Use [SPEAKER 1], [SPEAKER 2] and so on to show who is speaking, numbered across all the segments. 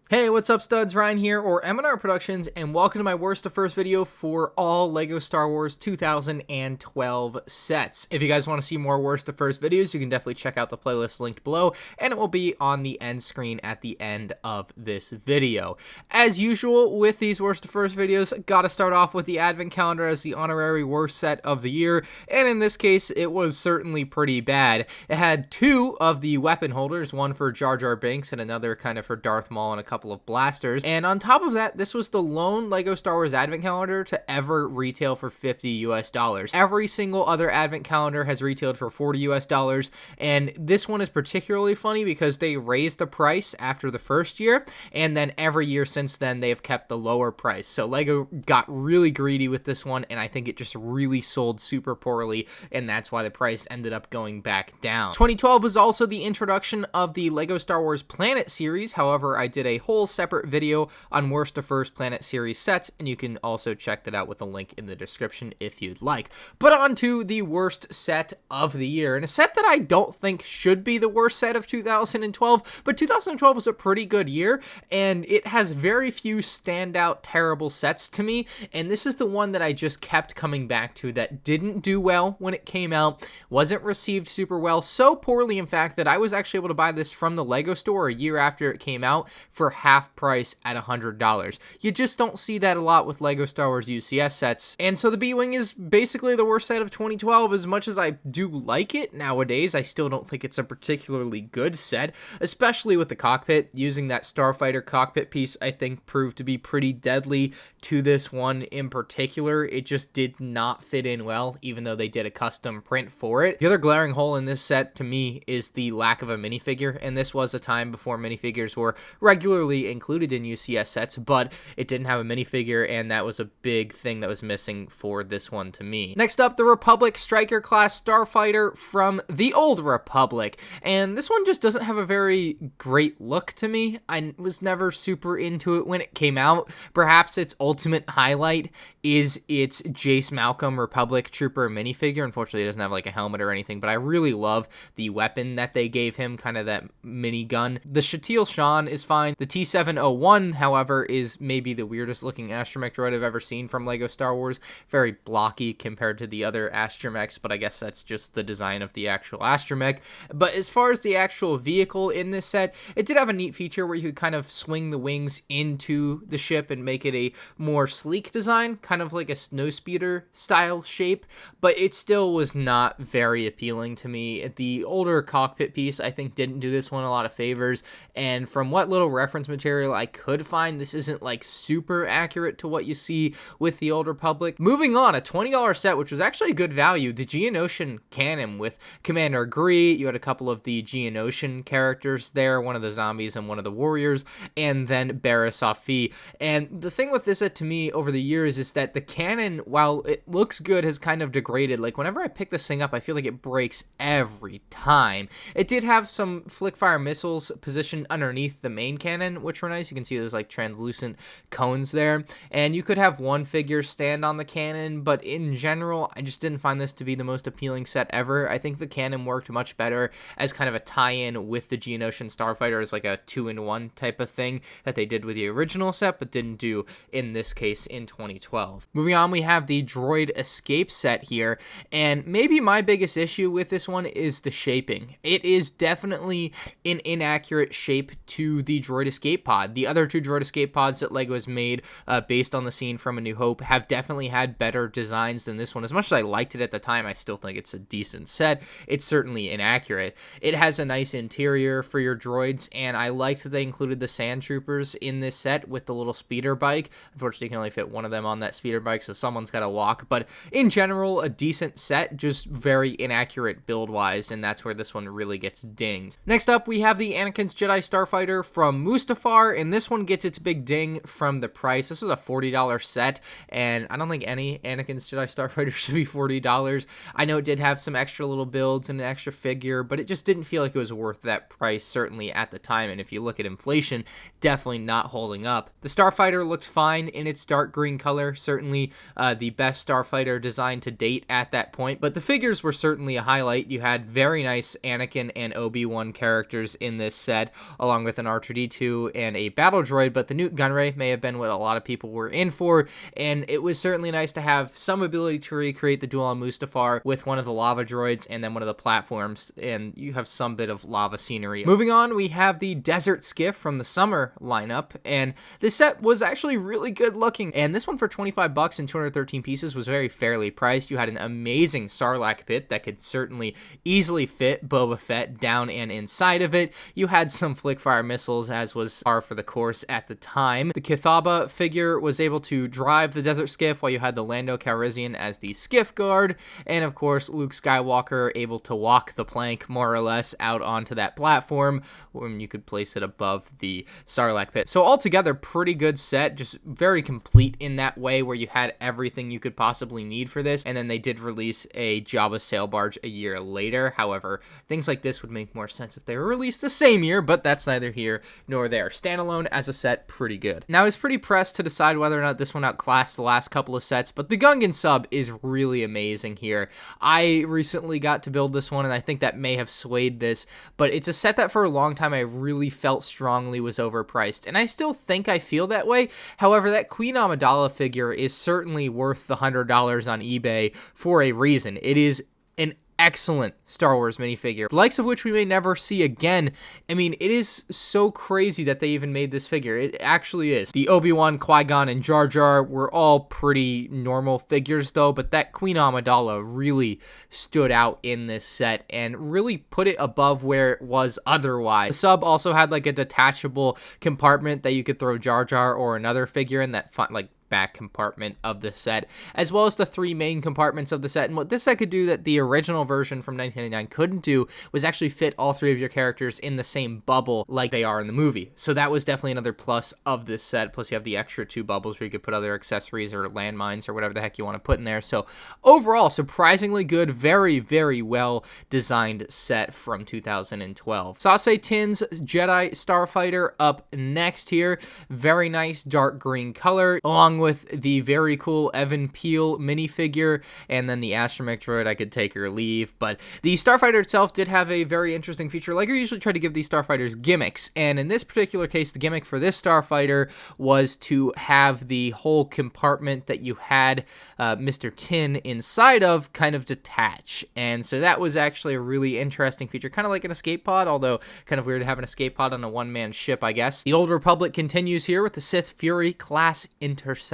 [SPEAKER 1] Hey, what's up studs, Ryan here, or MandRproductions, and welcome to my worst to first video for all LEGO Star Wars 2012 sets. If you guys want to see more worst to first videos, you can definitely check out the playlist linked below, and it will be on the end screen at the end of this video. As usual with these worst to first videos, gotta start off with the advent calendar as the honorary worst set of the year, and in this case, it was certainly pretty bad. It had two of the weapon holders, one for Jar Jar Binks and another kind of for Darth Maul and a couple of blasters, and on top of that, this was the lone LEGO Star Wars advent calendar to ever retail for $50 US. Every single other advent calendar has retailed for $40 US, and this one is particularly funny because they raised the price after the first year, and then every year since then they have kept the lower price. So LEGO got really greedy with this one, and I think it just really sold super poorly, and that's why the price ended up going back down. 2012 was also the introduction of the LEGO Star Wars Planet series. However, I did a whole separate video on worst to first Planet series sets, and you can also check that out with a link in the description if you'd like. But on to the worst set of the year, and a set that I don't think should be the worst set of 2012, but 2012 was a pretty good year, and it has very few standout terrible sets to me, and this is the one that I just kept coming back to that didn't do well when it came out, wasn't received super well, so poorly in fact that I was actually able to buy this from the LEGO store a year after it came out for half price at $100. You just don't see that a lot with LEGO Star Wars UCS sets, and so the Ywing is basically the worst set of 2012. As much as I do like it nowadays, I still don't think it's a particularly good set, especially with the cockpit. Using that Starfighter cockpit piece, I think, proved to be pretty deadly to this one in particular. It just did not fit in well, even though they did a custom print for it. The other glaring hole in this set, to me, is the lack of a minifigure, and this was a time before minifigures were regularly included in UCS sets, but it didn't have a minifigure, and that was a big thing that was missing for this one to me. Next up, the Republic Striker class Starfighter from the Old Republic, and this one just doesn't have a very great look to me. I was never super into it when it came out. Perhaps its ultimate highlight is its Jace Malcolm Republic Trooper minifigure. Unfortunately, it doesn't have like a helmet or anything, but I really love the weapon that they gave him, kind of that minigun. The Shatil Shan is fine. The T-701, however, is maybe the weirdest looking astromech droid I've ever seen from LEGO Star Wars. Very blocky compared to the other astromechs, but I guess that's just the design of the actual astromech. But as far as the actual vehicle in this set, it did have a neat feature where you could kind of swing the wings into the ship and make it a more sleek design, kind of like a snowspeeder style shape, but it still was not very appealing to me. The older cockpit piece, I think, didn't do this one a lot of favors, and from what little reference material I could find, this isn't like super accurate to what you see with the Old Republic. Moving on, a $20 set, which was actually a good value, the Geonosian cannon with Commander Gree. You had a couple of the Geonosian characters there, one of the zombies and one of the warriors, and then Barriss Offee. And the thing with this set to me over the years is that the cannon, while it looks good, has kind of degraded. Like whenever I pick this thing up, I feel like it breaks every time. It did have some flick-fire missiles positioned underneath the main cannon, which were nice. You can see there's like translucent cones there, and you could have one figure stand on the cannon, but in general, I just didn't find this to be the most appealing set ever. I think the cannon worked much better as kind of a tie-in with the Geonosian Starfighter, as like a 2-in-1 type of thing that they did with the original set, but didn't do in this case in 2012. Moving on, we have the Droid Escape set here, and maybe my biggest issue with this one is the shaping. It is definitely an inaccurate shape to the Droid Escape pod. The other two Droid Escape pods that LEGO has made based on the scene from A New Hope have definitely had better designs than this one. As much as I liked it at the time, I still think it's a decent set. It's certainly inaccurate. It has a nice interior for your droids, and I liked that they included the Sand Troopers in this set with the little speeder bike. Unfortunately, you can only fit one of them on that speeder bike, so someone's got to walk, but in general, a decent set, just very inaccurate build-wise, and that's where this one really gets dinged. Next up, we have the Anakins Jedi Starfighter from Mustafar, and this one gets its big ding from the price. This was a $40 set, and I don't think any Anakins Jedi Starfighter should be $40. I know it did have some extra little builds and an extra figure, but it just didn't feel like it was worth that price, certainly at the time, and if you look at inflation, definitely not holding up. The Starfighter looked fine in its dark green color, certainly the best Starfighter design to date at that point, but the figures were certainly a highlight. You had very nice Anakin and Obi-Wan characters in this set, along with an R2-D2 R2-D2 and a battle droid, but the Newt Gunray may have been what a lot of people were in for, and it was certainly nice to have some ability to recreate the duel on Mustafar with one of the lava droids and then one of the platforms, and you have some bit of lava scenery. Moving on, we have the Desert Skiff from the summer lineup, and this set was actually really good looking, and this one for 25 bucks and 213 pieces was very fairly priced. You had an amazing Sarlacc pit that could certainly easily fit Boba Fett down and inside of it. You had some flickfire missiles, as was par for the course at the time. The Kithaba figure was able to drive the Desert Skiff, while you had the Lando Calrissian as the skiff guard, and of course Luke Skywalker able to walk the plank more or less out onto that platform when you could place it above the Sarlacc pit. So altogether, pretty good set, just very complete in that way where you had everything you could possibly need for this. And then they did release a Jabba sail barge a year later. However, things like this would make more sense if they were released the same year, but that's neither here nor there. Standalone as a set, pretty good. Now, I was pretty pressed to decide whether or not this one outclassed the last couple of sets, but the Gungan sub is really amazing here. I recently got to build this one, and I think that may have swayed this, but it's a set that for a long time I really felt strongly was overpriced, and I still think I feel that way. However, that Queen Amidala figure is certainly worth the $100 on eBay for a reason. It is an excellent Star Wars minifigure, the likes of which we may never see again. I mean, it is so crazy that they even made this figure. It actually is. The Obi-Wan, Qui-Gon, and Jar Jar were all pretty normal figures though, but that Queen Amidala really stood out in this set and really put it above where it was otherwise. The sub also had like a detachable compartment that you could throw Jar Jar or another figure in, that fun, like, back compartment of the set, as well as the three main compartments of the set. And what this set could do that the original version from 1999 couldn't do was actually fit all three of your characters in the same bubble like they are in the movie. So that was definitely another plus of this set. Plus you have the extra two bubbles where you could put other accessories or landmines or whatever the heck you want to put in there. So overall, surprisingly good, very, very well designed set from 2012. Anakins Jedi Starfighter up next here. Very nice dark green color, along with the very cool Evan Peel minifigure, and then the astromech droid I could take or leave. But the Starfighter itself did have a very interesting feature. Like I usually try to give these Starfighters gimmicks, and in this particular case, the gimmick for this Starfighter was to have the whole compartment that you had Mr. Tin inside of kind of detach. And so that was actually a really interesting feature, kind of like an escape pod, although kind of weird to have an escape pod on a one-man ship, I guess. The Old Republic continues here with the Sith Fury class Interceptor.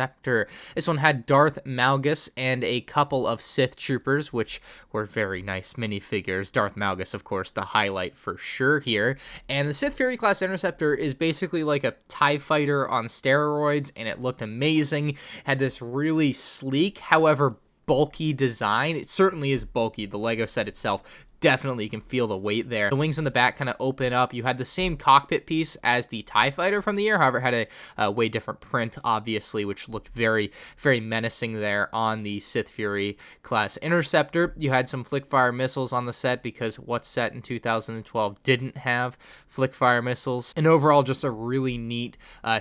[SPEAKER 1] This one had Darth Malgus and a couple of Sith troopers, which were very nice minifigures. Darth Malgus, of course, the highlight for sure here. And the Sith Fury class Interceptor is basically like a TIE fighter on steroids, and it looked amazing. Had this really sleek, however bulky design. It certainly is bulky. The Lego set itself, definitely you can feel the weight there. The wings in the back kind of open up. You had the same cockpit piece as the TIE fighter from the year, however it had a way different print, obviously, which looked very, very menacing there on the Sith Fury class Interceptor. You had some flickfire missiles on the set, because what set in 2012 didn't have flickfire missiles? And overall, just a really neat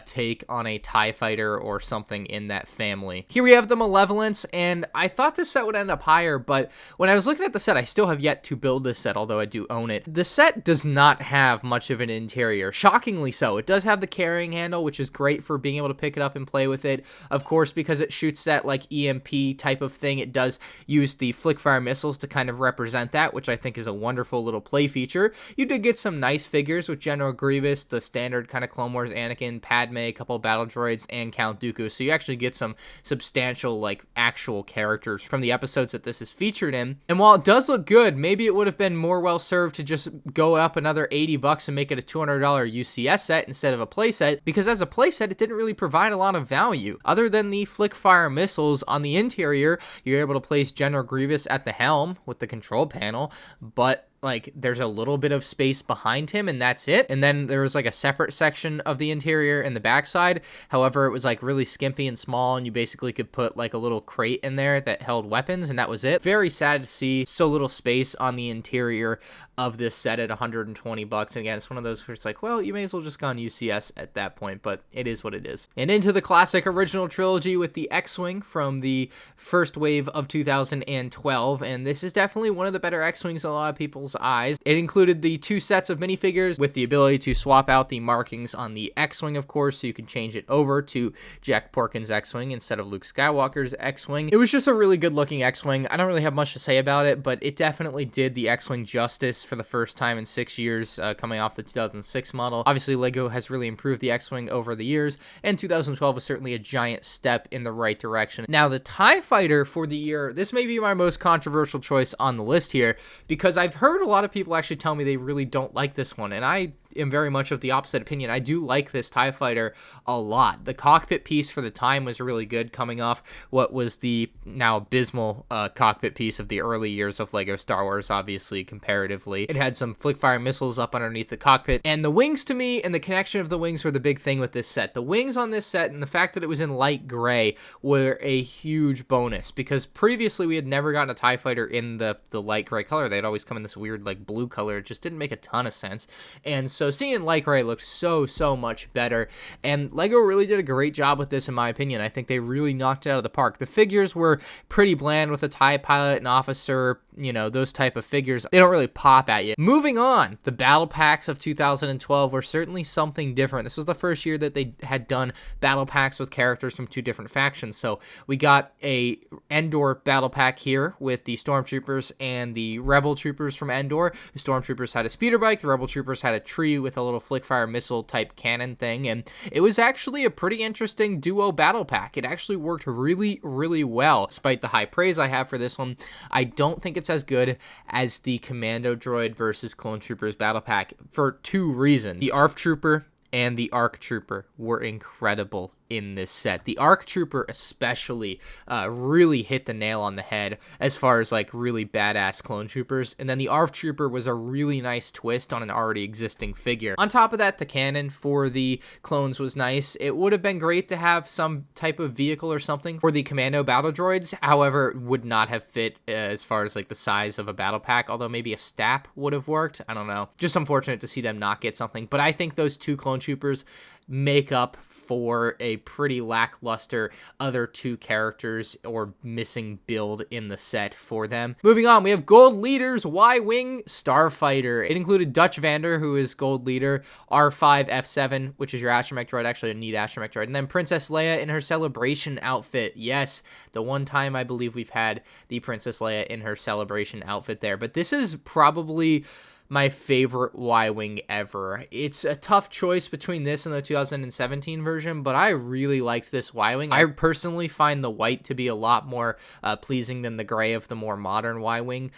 [SPEAKER 1] take on a TIE fighter or something in that family. Here we have the Malevolence, and I thought this set would end up higher, but when I was looking at the set, I still have yet to build this set, although I do own it. The set does not have much of an interior, shockingly so. It does have the carrying handle, which is great for being able to pick it up and play with it. Of course, because it shoots that like EMP type of thing, it does use the flickfire missiles to kind of represent that, which I think is a wonderful little play feature. You did get some nice figures with General Grievous, the standard kind of Clone Wars Anakin, Padme, a couple of battle droids, and Count Dooku. So you actually get some substantial, like, actual characters from the episodes that this is featured in. And while it does look good, maybe it would have been more well served to just go up another 80 bucks and make it a $200 UCS set instead of a playset, because as a playset, it didn't really provide a lot of value. Other than the flickfire missiles on the interior, you're able to place General Grievous at the helm with the control panel, but like there's a little bit of space behind him and that's it. And then there was like a separate section of the interior in the backside. However, it was like really skimpy and small, and you basically could put like a little crate in there that held weapons, and that was it. Very sad to see so little space on the interior of this set at 120 bucks. And again, it's one of those where it's like, well, you may as well just go on UCS at that point, but it is what it is. And into the classic original trilogy with the X-Wing from the first wave of 2012. And this is definitely one of the better X-Wings in a lot of people's people's eyes. It included the 2 sets of minifigures with the ability to swap out the markings on the X-Wing, of course, so you can change it over to Jack Porkin's X-Wing instead of Luke Skywalker's X-Wing. It was just a really good looking X-Wing. I don't really have much to say about it, but it definitely did the X-Wing justice for the first time in 6 years, coming off the 2006 model. Obviously, LEGO has really improved the X-Wing over the years, and 2012 was certainly a giant step in the right direction. Now, the TIE Fighter for the year, this may be my most controversial choice on the list here, because I've heard a lot of people actually tell me they really don't like this one, and I am very much of the opposite opinion. I do like this TIE Fighter a lot. The cockpit piece for the time was really good, coming off what was the now abysmal cockpit piece of the early years of LEGO Star Wars, obviously, comparatively. It had some flick-fire missiles up underneath the cockpit, and the wings, to me, and the connection of the wings were the big thing with this set. The wings on this set and the fact that it was in light gray were a huge bonus, because previously we had never gotten a TIE Fighter in the light gray color. They'd always come in this weird like blue color. It just didn't make a ton of sense, and so seeing light gray looked so much better, and LEGO really did a great job with this, in my opinion. I think they really knocked it out of the park. The figures were pretty bland with a TIE pilot, an officer, you know, those type of figures. They don't really pop at you. Moving on, the battle packs of 2012 were certainly something different. This was the first year that they had done battle packs with characters from 2 different factions. So we got a Endor battle pack here with the Stormtroopers and the Rebel Troopers from Endor. The Stormtroopers had a speeder bike, the Rebel Troopers had a tree with a little flick-fire missile type cannon thing, and it was actually a pretty interesting duo battle pack. It actually worked really well. Despite the high praise I have for this one, I don't think it's as good as the Commando Droid versus Clone Troopers battle pack for 2 reasons. The ARF Trooper and the ARC Trooper were incredible in this set. The ARC Trooper especially really hit the nail on the head as far as like really badass clone troopers, and then the ARF Trooper was a really nice twist on an already existing figure. On top of that, the cannon for the clones was nice. It would have been great to have some type of vehicle or something for the Commando battle droids, however, would not have fit as far as like the size of a battle pack, although maybe a STAP would have worked. I don't know. Just unfortunate to see them not get something, but I think those 2 clone troopers make up for a pretty lackluster other 2 characters or missing build in the set for them. Moving on, we have Gold Leader's Ywing Starfighter. It included Dutch Vander, who is Gold Leader, R5-F7, which is your astromech droid, actually a neat astromech droid, and then Princess Leia in her celebration outfit. Yes, the one time I believe we've had the Princess Leia in her celebration outfit there, but this is probably my favorite Y-Wing ever. It's a tough choice between this and the 2017 version, but I really liked this Y-Wing. I personally find the white to be a lot more pleasing than the gray of the more modern Y-Wing.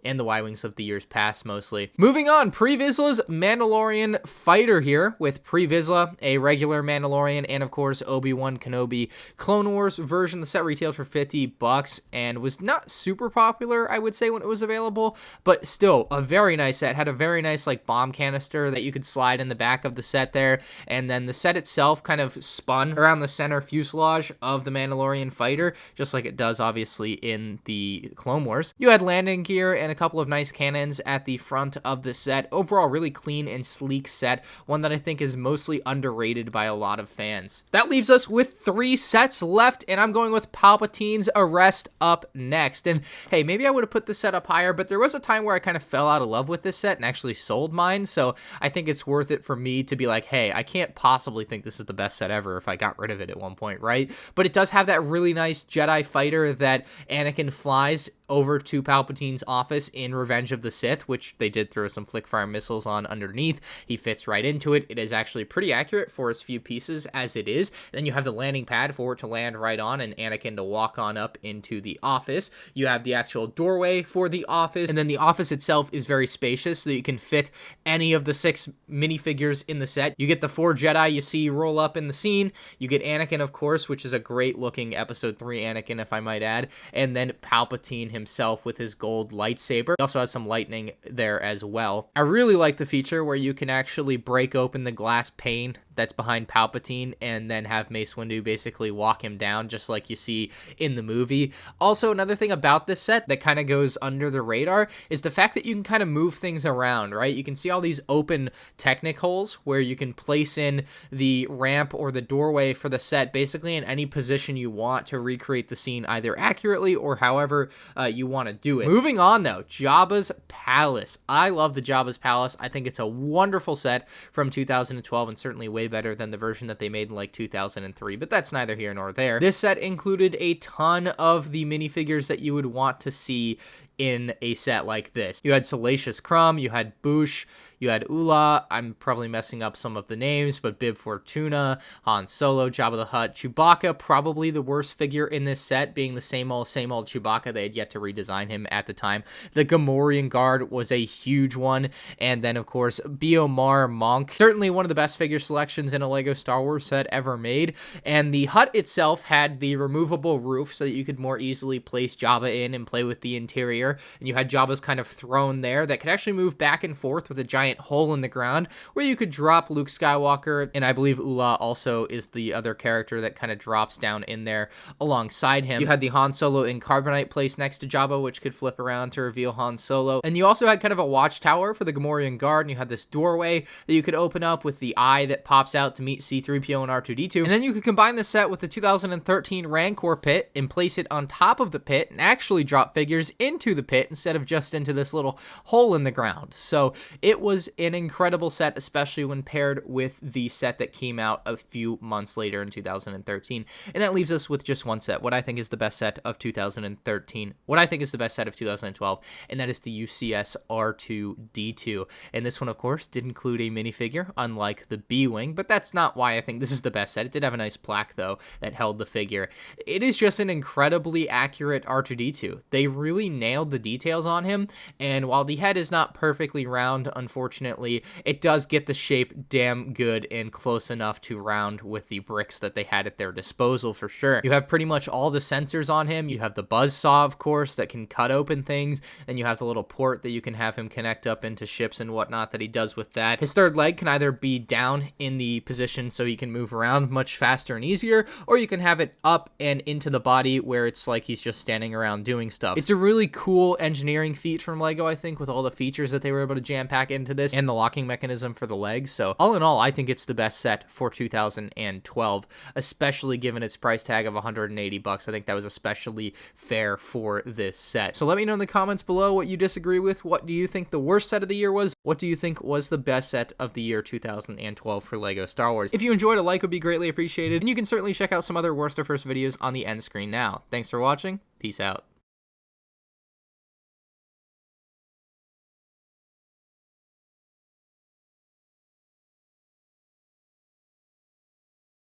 [SPEAKER 1] And the Y-Wings of the years past, mostly. Moving on, Pre Vizsla's Mandalorian Fighter here, with Pre Vizsla, a regular Mandalorian, and of course, Obi-Wan Kenobi Clone Wars version. The set retailed for $50 and was not super popular, I would say, when it was available, but still a very nice set. Had a very nice like bomb canister that you could slide in the back of the set there, and then the set itself kind of spun around the center fuselage of the Mandalorian Fighter, just like it does obviously in the Clone Wars. You had landing gear and a couple of nice cannons at the front of the set. Overall, really clean and sleek set, one that I think is mostly underrated by a lot of fans. That leaves us with 3 sets left, and I'm going with Palpatine's Arrest up next. And hey, maybe I would have put this set up higher, but there was a time where I kind of fell out of love with this set and actually sold mine, so I think it's worth it for me to be like, hey, I can't possibly think this is the best set ever if I got rid of it at one point, right? But it does have that really nice Jedi fighter that Anakin flies over to Palpatine's office in Revenge of the Sith, which they did throw some flick-fire missiles on underneath. He fits right into it. It is actually pretty accurate for as few pieces as it is. Then you have the landing pad for it to land right on and Anakin to walk on up into the office. You have the actual doorway for the office, and then the office itself is very spacious so that you can fit any of the 6 minifigures in the set. You get the 4 Jedi you see roll up in the scene. You get Anakin, of course, which is a great looking Episode 3 Anakin, if I might add, and then Palpatine himself with his gold lightsaber. He also has some lightning there as well. I really like the feature where you can actually break open the glass pane that's behind Palpatine and then have Mace Windu basically walk him down just like you see in the movie. Also, another thing about this set that kind of goes under the radar is the fact that you can kind of move things around, right? You can see all these open Technic holes where you can place in the ramp or the doorway for the set basically in any position you want to recreate the scene either accurately or however you want to do it. Moving on though, Jabbas Palace. I love the Jabbas Palace. I think it's a wonderful set from 2012 and certainly way better than the version that they made in like 2003, but that's neither here nor there. This set included a ton of the minifigures that you would want to see in a set like this. You had Salacious Crumb, you had Boosh, you had Ula, I'm probably messing up some of the names, but Bib Fortuna, Han Solo, Jabba the Hutt, Chewbacca, probably the worst figure in this set, being the same old Chewbacca. They had yet to redesign him at the time. The Gamorrean Guard was a huge one, and then of course, Biomar Monk, certainly one of the best figure selections in a LEGO Star Wars set ever made, and the hut itself had the removable roof so that you could more easily place Jabba in and play with the interior, and you had Jabba's kind of throne there that could actually move back and forth with a giant hole in the ground where you could drop Luke Skywalker, and I believe Ula also is the other character that kind of drops down in there alongside him. You had the Han Solo in Carbonite placed next to Jabba, which could flip around to reveal Han Solo, and you also had kind of a watchtower for the Gamorrean Guard, and you had this doorway that you could open up with the eye that pops out to meet C-3PO and R2-D2, and then you could combine the set with the 2013 Rancor pit and place it on top of the pit and actually drop figures into the pit instead of just into this little hole in the ground. So it was an incredible set, especially when paired with the set that came out a few months later in 2013. And that leaves us with just one set, what I think is the best set of 2013, what I think is the best set of 2012, and that is the UCS R2-D2. And this one, of course, did include a minifigure, unlike the Ywing, but that's not why I think this is the best set. It did have a nice plaque, though, that held the figure. It is just an incredibly accurate R2-D2. They really nailed the details on him, and while the head is not perfectly round, unfortunately, it does get the shape damn good and close enough to round with the bricks that they had at their disposal for sure. You have pretty much all the sensors on him. You have the buzzsaw, of course, that can cut open things, and you have the little port that you can have him connect up into ships and whatnot that he does with that. His third leg can either be down in the position so he can move around much faster and easier, or you can have it up and into the body where it's like he's just standing around doing stuff. It's a really cool engineering feat from LEGO, I think, with all the features that they were able to jam pack into this and the locking mechanism for the legs. So all in all, I think it's the best set for 2012, especially given its price tag of $180. I think that was especially fair for this set. So let me know in the comments below what you disagree with. What do you think the worst set of the year was? What do you think was the best set of the year 2012 for LEGO Star Wars? If you enjoyed, a like would be greatly appreciated, and you can certainly check out some other worst or first videos on the end screen now. Thanks for watching. Peace out.